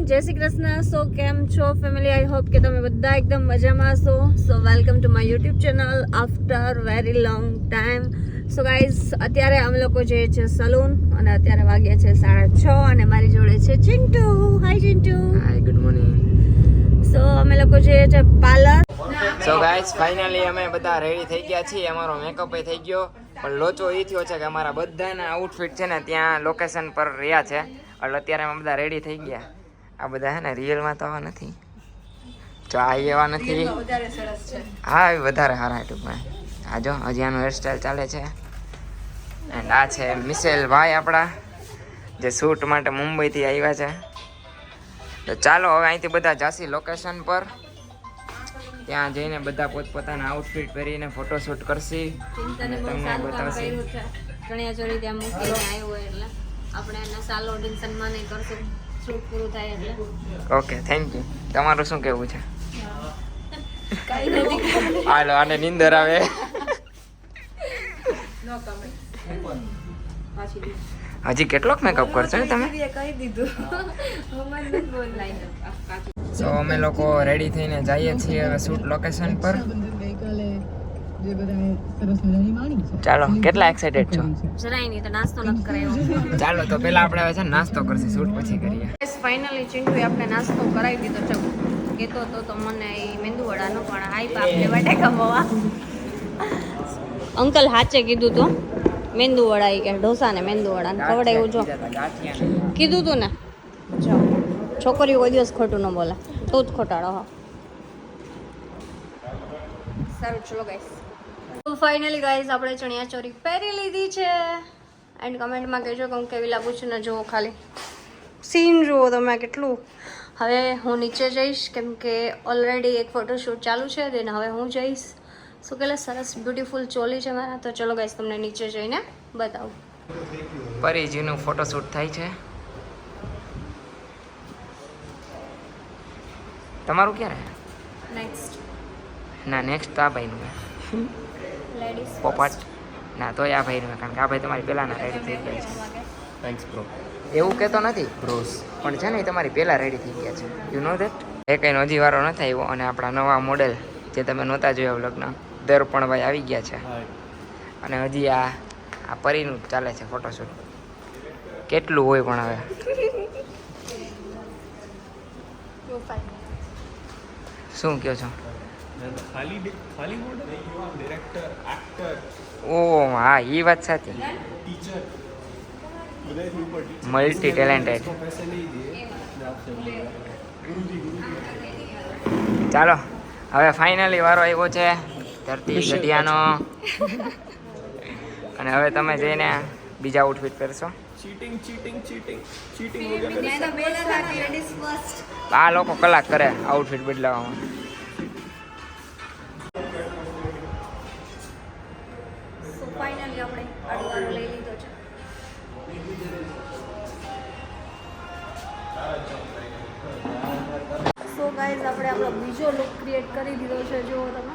જય શ્રી કૃષ્ણ. સો કેમ છો ફેમિલી? આઈ હોપ કે તમે બધા એકદમ મજામાં હશો. સો welcome to my YouTube channel after very long time. So guys, અત્યારે અમે લોકો જઈએ છીએ સલૂન અને અત્યારે વાગ્યા છે 6:30 અને મારી જોડે છે ચિંટુ. હાય ચિંટુ. હાય, ગુડ મોર્નિંગ. સો અમે લોકો જઈએ છીએ પાર્લર. સો ગાઈઝ, ફાઇનલી અમે બધા રેડી થઈ ગયા છીએ. અમારો મેકઅપ થઈ ગયો, પણ લોચો એ થયો છે કે અમારા બધાના આઉટફિટ છે ને ત્યાં લોકેશન પર રહ્યા છે. એટલે અત્યારે અમે બધા રેડી થઈ ગયા. આ બધા હે ને રિયલમાં તો આવા નથી. જો આ એવા નથી. હા, એ વધારે સારા ટૂંકમાં. આ જો હજી આનું હેરસ્ટાઈલ ચાલે છે. એન્ડ આ છે મિસેલ ભાઈ આપણા, જે શૂટ માટે મુંબઈથી આવ્યા છે. તો ચાલો હવે અહીંથી બધા જાસી લોકેશન પર. ત્યાં જઈને બધા પોતપોતાના આઉટફિટ પહેરીને ફોટોશૂટ કરશી અને તમને બતાવશી. ચણિયાચોળી ત્યાં મૂકીને આવ્યો એટલે આપણે એને સાલો સન્માન કરશું શૂટ પૂરું થાય એટલે. Okay, thank you. તમારું શું કહેવું છે? કઈ નથી. હાલો, આને નીંદર આવે. હજી કેટલોક મેકઅપ કરશો ને તમે? કહી દીધું. સો અમે લોકો રેડી થઈને જઈએ છીએ હવે શૂટ લોકેશન પર. ચાલો, કેટલા એક્સાઇટેડ છો? જરાય નહીં, તો નાસ્તો નથી કરાયો. ચાલો, તો પેલા આપણે હવે છે ને નાસ્તો કરશું, શૂટ પછી કરીએ. ફાઇનલી ચિંટુએ આપણે નાસ્તો કરાવી દીધો છે. કહેતો તો મને એ મેંદુવડાનો પણ હાઈ આપણે બટાકા પૌવા. અંકલ હાચે કીધું તું મેંદુવડા કે ઢોસા ને મેંદુવડા ને ખવડાવ્યું જો કીધું તું ને. જો છોકરીઓ કોઈ દિવસ ખોટું ન બોલે, તું જ ખોટાડો. હા, સારું, ચલો ગાઈસ. તો ફાઇનલી ગાઈસ આપણે ચણિયાચોળી પહેરી લીધી છે. એન્ડ કમેન્ટમાં કહેજો કે હું કેવી લાગુ છું ને. જુઓ ખાલી સીન જુઓ તમે કેટલું. હવે હું નીચે જઈશ કેમ કે ઓલરેડી એક ફોટોશૂટ ચાલુ છે. દેન હવે હું જઈશ. શું કે સરસ બ્યુટીફુલ ચોલી છે મારા. તો ચલો ગાઈસ, તમને નીચે જઈને બતાવું. પરીજીનું ફોટોશૂટ થાય છે. તમારું ક્યારે? નેક્સ્ટ ના, નેક્સ્ટ તો આ ભાઈનું છે. લેડીઝ પોપટ ના, તોય આ ભાઈનું છે, કારણ કે આ ભાઈ તમારી પહેલાંના રેડી થઈ ગયા છે. Thanks bro. એવું કહેતો નથી બ્રોસ, પણ છે ને એ તમારી પહેલાં રેડી થઈ ગયા છે. You know that. એ કંઈ હજી વારો નથી આવ્યો. અને આપણા નવા મોડેલ જે તમે નહોતા જોયા વ્લોગના, દર્પણભાઈ આવી ગયા છે. અને હજી આ પરીનું ચાલે છે ફોટોશૂટ. કેટલું હોય પણ હવે. શું કહો છો? ઓહ હા, એ વાત સાચી. Multi talented. ચાલો, હવે ફાઇનલી વારો આવ્યો છે ધરતી ગઢિયાનો. અને હવે તમે જઈને બીજા આઉટફિટ પહેરશો. આ લોકો કલાક કરે આઉટફિટ બદલાવામાં. ફાઇનલી આપણે આડુવારો લઈ લીધો છે. સો ગાઈઝ, આપણે આપણો બીજો લુક ક્રિએટ કરી દીધો છે. જુઓ તમે,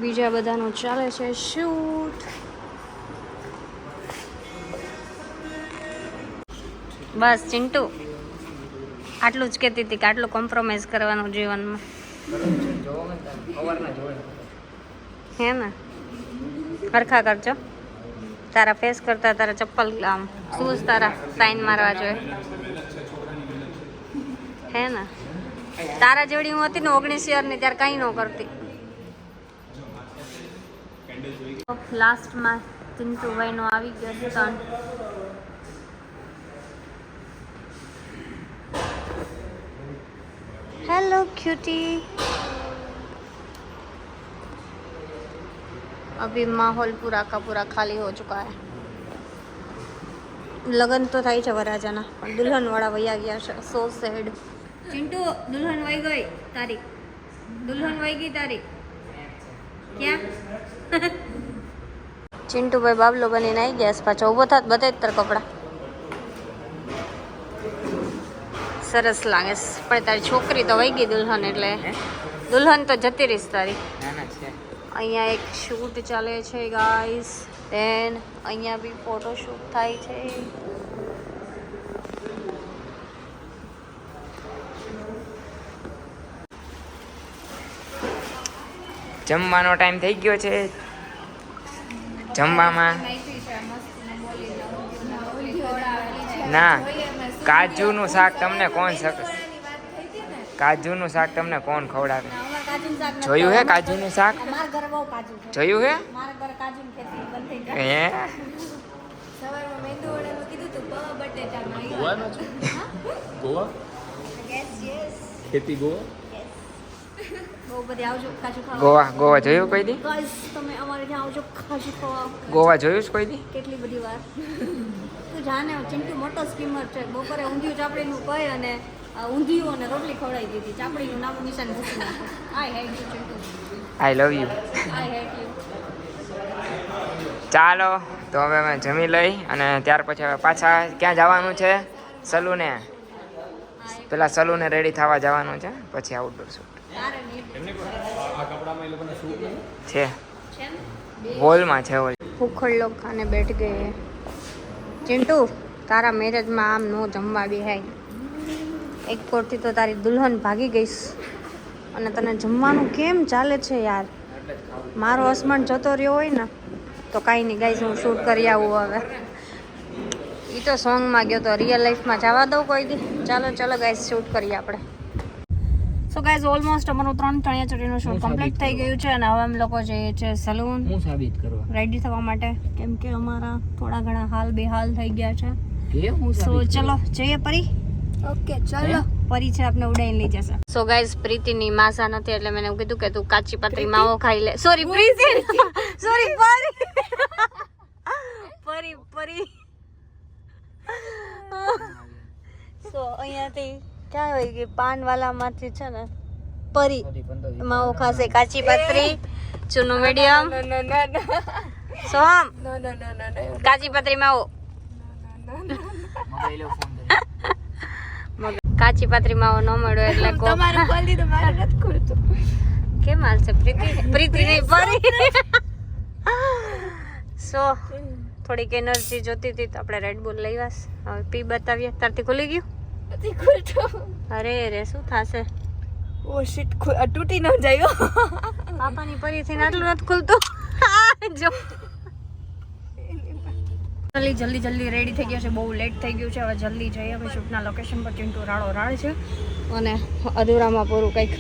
બીજા બધાનું ચાલે છે શૂટ. બસ ચિંટુ આટલું જ કહેતી હતી કે આટલું કોમ્પ્રોમાઇઝ કરવાનું જીવનમાં. હે ને, હરખા કરજો. તારા ફેસ કરતા તારા ચપ્પલ આમ શૂઝ તારા સાઈન મારવા જોઈએ. હે ને, તારા જેવડી હું હતી ને 19 યરની, ત્યારે કંઈ ન કરતી. લાસ્ટમાં ચિંટુભાઈનો આવી ગયો સ્ટન્ટ. Hello cutie. अभी माहौल पूरा का पूरा खाली हो चुका है. लगन तो થાય છે વરાજાના, પણ દુલ્હન વાળા વયા ગયા છે. સો સેડ. ચિંટુ, દુલ્હન વઈ ગઈ તારી. દુલ્હન વઈ ગઈ તારી. ક્યાં? ચિંટુભાઈ બાબલો બનીને આવી ગયા. પાછો ઊભો થાત, બતાય તાર કપડા. સરસ લાગે છે, પણ તારી છોકરી તો વહી ગઈ દુલ્હન. એટલે દુલ્હન તો જતી રહીશ તારી. અહીંયા એક શૂટ ચાલે છે ગાઈસ. દેન અહીંયા બી ફોટો શૂટ થાય છે. જમવાનો ટાઈમ થઈ ગયો છે. જમવામાં ના, કાજુનું શાક તમને કોણ કાજુનું શાક તમને કોણ ખવડાવે? જોયું હે કાજુનું શાક? જોયું હે? હે ગોવા ખેતી ગોવા બહુ બધી આવજો ખાજુ ખાવા. ગોવા જોયું કોઈ દી? ગાઈસ તમે અમારે ત્યાં આવજો ખાજુ ખાવા. ગોવા જોયું છે કોઈ દી? કેટલી બધી વાર. તું જાને ચિંટુ મોટો સ્કીમર છે. બપોરે ઊંધિયું ચાપડીનું કહે અને ઊંધિયું અને રોટલી ખવડાવી દીધી. ચાપડીનું નામું નિશાન ભૂસી નાખો. I hate you Chintu. I love you. I hate you. ચાલો તો હવે અમે જમી લઈ અને ત્યાર પછી હવે પાછા ક્યાં જવાનું છે? સલૂને. પેલા સલૂને રેડી થવા જવાનું છે, પછી આઉટડોર શૂટ આ કપડામાં એ લોકોને શૂટ નહીં છે. હોલમાં છે હોલ. ભૂખડ લોગ ખાને બેઠ ગયે. ચિંટુ તારા મેરેજમાં આમ નો જમવા બેહાય. એક કોરથી તો તારી દુલ્હન ભાગી ગઈશ અને તને જમવાનું કેમ ચાલે છે યાર? મારો હસબન્ડ જતો રહ્યો હોય ને તો કાંઈ નહીં ગાઈસ, હું શૂટ કરી આવું હવે. એ તો સોંગમાં ગયો તો, રિયલ લાઈફમાં જવા દો કોઈ દી. ચાલો ગાઈસ શૂટ કરીએ આપણે. સો ગાઈસ ઓલમોસ્ટ અમારું 3 ચણિયાચોળીનું શૂટ કમ્પ્લીટ થઈ ગયું છે અને હવે અમે લોકો જઈએ છીએ સલૂન હું સાબિત કરવા રેડી થવા માટે, કેમ કે અમારા થોડા ઘણા હાલ બેહાલ થઈ ગયા છે. કે હું સો ચલો જઈએ પરી. ઓકે ચલો. પરી છે આપણે ઉડાઈને લઈ જશે. સો ગાઈસ પ્રીતિની માસા નથી એટલે મેં કીધું કે તું કાચી પાતળી માવો ખાઈ લે. સોરી પ્રીતિ, સોરી પરી. સો અહીંયાથી ક્યાં હોય કે પાનવાલામાંથી છે ને પરી માવો ખાશે. કાચી પાતળી ચૂનો મીડિયમ સોમ કાચી પાતળી માવો. કાચી પાતળી માવો ન મળ્યો એટલે કેમ હાલશે પ્રીતિ નહીં પરી. સો થોડીક એનર્જી જોતી હતી તો આપણે રેડબુલ લઈ આસ. હવે પી બતાવીએ. તારથી ખુલી ગયું? અરે રે શું થશે? ઓ શિટ તૂટી ન જાય. પાપાની પરીથી આટલું નથી ખુલતું. જો જલ્દી રેડી થઈ ગયા છે. બહુ લેટ થઈ ગયું છે. હવે જલ્દી જઈએ અમે શૂટના લોકેશન પર. ચિંટુ રાડો રાડ છે અને અધૂરામાં પૂરું કંઈક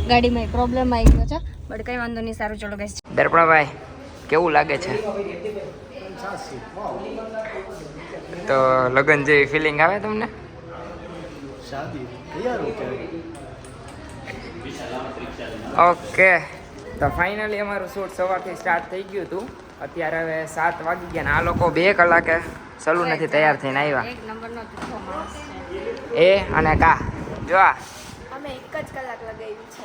ગાડીમાં પ્રોબ્લેમ આવી ગયો છે, બટ કંઈ વાંધો નહીં. સારું ચલો ગાઈસ. દર્પણાભાઈ કેવું લાગે છે? તો લગન જેવી ફિલિંગ આવે તમને? ઓકે તો ફાઇનલી અમારું શૂટ સવારથી સ્ટાર્ટ થઈ ગયું હતું. અત્યારે હવે 7 વાગી ગયા ને આ લોકો 2 કલાકે સલૂનેથી તૈયાર થઈને આવ્યા. એક નંબરનો જુઠ્ઠો માણસ એ છે. અને કા જો આ અમે 1 જ કલાક લગાવી છે.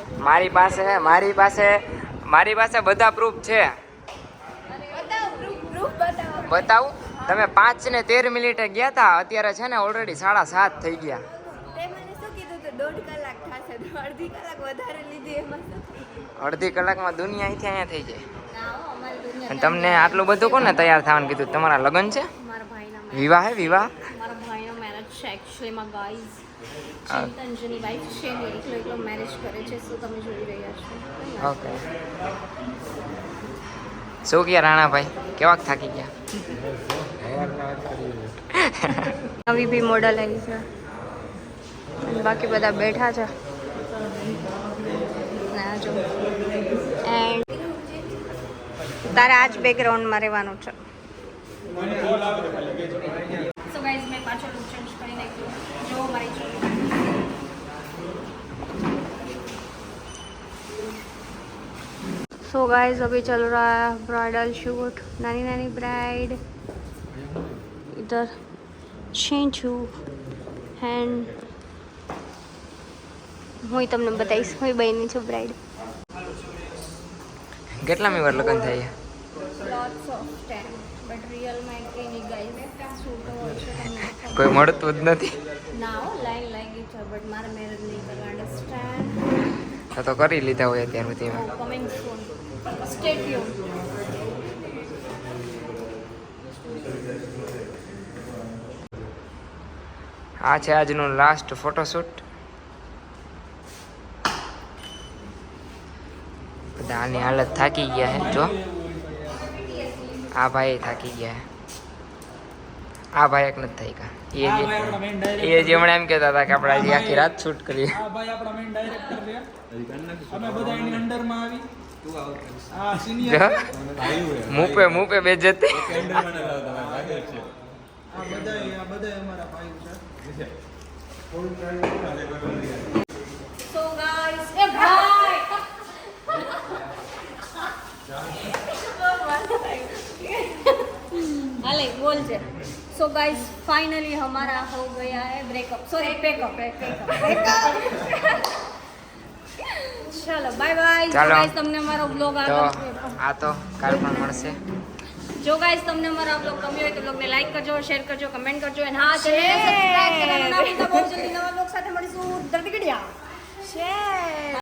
મારી પાસે બધા પ્રૂફ છે. બતાવું? તમે 5 ને 13 મિનિટે ગયા હતા, અત્યારે છે ને ઓલરેડી 7:30 થઈ ગયા. તે મને શું કીધું તો 1.5 કલાક થશે, તો અડધી કલાક વધારે લીધી. એમાં અડધી કલાકમાં દુનિયા અહીંથી અહીંયા થઈ જાય. ના હો, અમારી દુનિયા અને તમને આટલું બધું કોને તૈયાર થવાનું કીધું? તમારા લગ્ન છે? મારા ભાઈના વિવાહ હે વિવાહ? મારા ભાઈનો મેરેજ છે એકચ્યુઅલીમાં ગાઈઝ. ચિંતનજીની વાઈફ છે ને એકલો મેરેજ કરે છે. શું તમે જોઈ રહ્યા છો? ઓકે. શું ગયા રાણાભાઈ, કેવાક થાકી ગયા? નવી બી મોડલ આવી છે અને બાકી બધા બેઠા છે. ના જો એન્ડ તારે આજ બેકગ્રાઉન્ડમાં રહેવાનું છે. સો ગાઈઝ મેં પાછો લુક ચેન્જ કરી નાખ્યો. જો મારી सो गाइस अभी चल रहा है ब्राइडल शूट. नानी ब्राइड इधर चेंजू एंड હું તમને બતાવીશ. હું બહેની છું બ્રાઇડ. કેટલામી વાર લગ્ન થાય? લોટ્સ ઓફ ટાઈમ બટ રિયલમાં એક નહીં ગાઈસ. શૂટ હોય છે તમને કોઈ મળતું જ નથી. ના હો, લાઈન લાગી છે બટ મારે મેરેજ નહીં કરવા. અન્ડરસ્ટેન્ડ? તો કરી લીધા હોય અત્યાર સુધીમાં. કમિંગ સૂન. Stay tune. આ છે આજનું લાસ્ટ ફોટોશૂટ. બધા આની હાલત થાકી ગયા હે જો આ ભાઈ થાકી ગયા હે આ ભાઈ એક નથી થાક્યા એ જે હમણાં એમ કહેતા હતા કે આપણે આજે આખી રાત શૂટ કરીએ આ ભાઈ આપણા મેઇન ડાયરેક્ટર છે અમે બધા એની અંડરમાં આવી આ સિનિયર જો મું પે બેજતી આ બધા અમારા ભાઈ છે સો ગાઈસ એ ભાઈ હાલે બોલ છે सो गाइस फाइनली हमारा हो गया है ब्रेकअप सॉरी पैकअप चलो बाय बाय ચાલો. गाइस તમને અમારો બ્લોગ તો આ તો કાલ પણ મળશે જો ગાइस તમને અમારો આ બ્લોગ ગમ્યો હોય તો બ્લોગને લાઈક કરજો શેર કરજો કમેન્ટ કરજો અને હા ચેનલને સબસ્ક્રાઇબ કરવાનું ના ભૂલતા બહુ જલ્દી નવા બ્લોગ સાથે મળીશું ધરતી કડિયા શેર